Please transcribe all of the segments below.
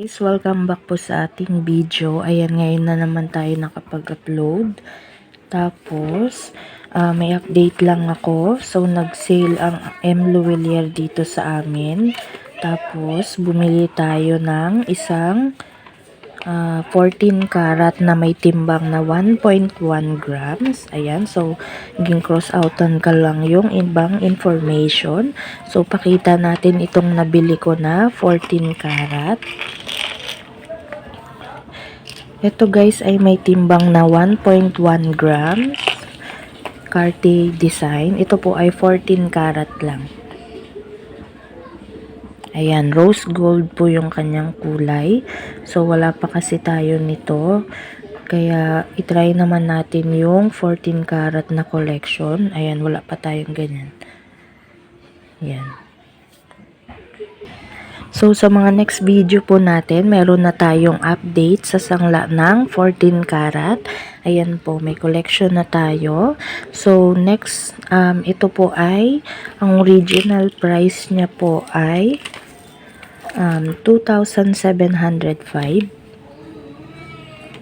guys! Welcome back po sa ating video. Ayan, ngayon na naman tayo nakapag-upload. Tapos, may update lang ako. So, nag-sale ang M. Luwilier dito sa amin. Tapos, bumili tayo ng isang 14 karat na may timbang na 1.1 grams. Ayan, so naging cross-outan ka lang yung ibang information. So, pakita natin itong nabili ko na 14 karat. Ito guys ay may timbang na 1.1 grams. Cartier design. Ito po ay 14 karat lang. Ayan, rose gold po yung kanyang kulay. So, wala pa kasi tayo nito. Kaya, itry naman natin yung 14 karat na collection. Ayan, wala pa tayong ganyan. Ayan. So, sa mga next video po natin, meron na tayong update sa sangla ng 14 karat. Ayan po, may collection na tayo. So, next, ito po ay, ang original price niya po ay 2,705.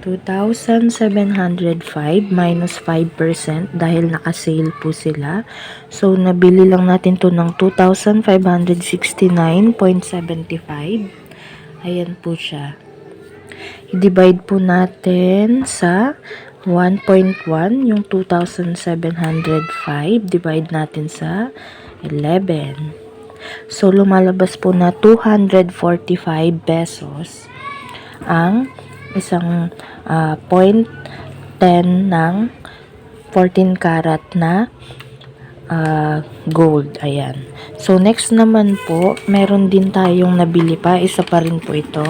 2,705 minus 5% dahil naka-sale po sila. So, nabili lang natin to ng 2,569.75. Ayan po siya. I-divide po natin sa 1.1 yung 2,705. Divide natin sa 11. So, lumalabas po na 245 pesos ang isang 0.10 ng 14 karat na gold. Ayan. So, next naman po, meron din tayong nabili pa. Isa pa rin po ito.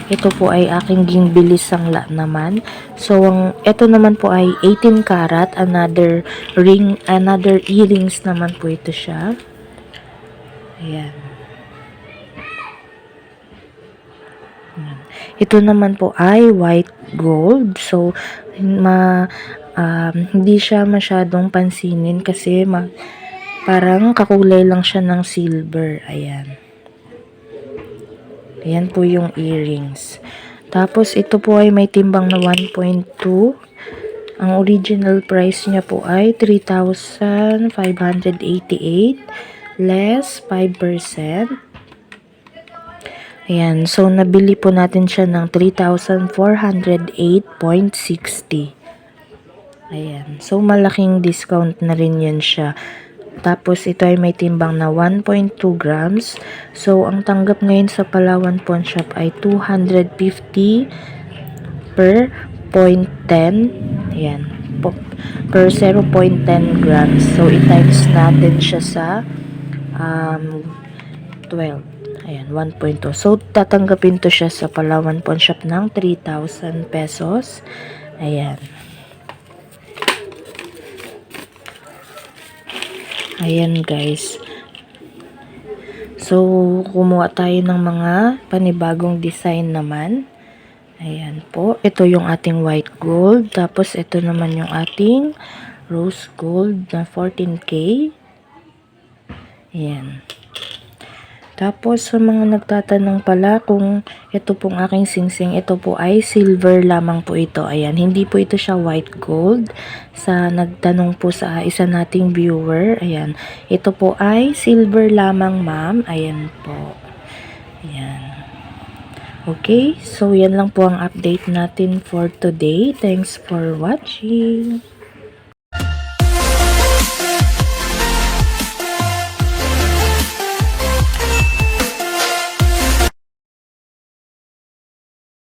Ito po ay aking gingbili sangla naman. So, ito naman po ay 18 karat. Another earrings naman po ito siya. Ayan. Ito naman po ay white gold. So, hindi siya masyadong pansinin kasi parang kakulay lang siya ng silver. Ayan. Ayan po yung earrings. Tapos, ito po ay may timbang na 1.2. Ang original price niya po ay 3,588 less 5%. Ayan. So, nabili po natin siya ng 3,408.60. Ayan. So, malaking discount na rin yan siya. Tapos, ito ay may timbang na 1.2 grams. So, ang tanggap ngayon sa Palawan Pawn Shop ay 250 per 0.10. Ayan. Per 0.10 grams. So, i-times natin siya sa 12. Ayan, 1.2. So, tatanggapin to siya sa Palawan Pawn Shop ng 3,000 pesos. Ayan. Ayan, guys. So, kumuha tayo ng mga panibagong design naman. Ayan po. Ito yung ating white gold. Tapos, ito naman yung ating rose gold na 14K. Ayan. Tapos, sa mga nagtatanong pala kung ito pong aking singsing, ito po ay silver lamang po ito. Ayan, hindi po ito siya white gold. Sa nagtanong po sa isa nating viewer, ayan, ito po ay silver lamang, ma'am. Ayan po. Ayan. Okay, so yan lang po ang update natin for today. Thanks for watching.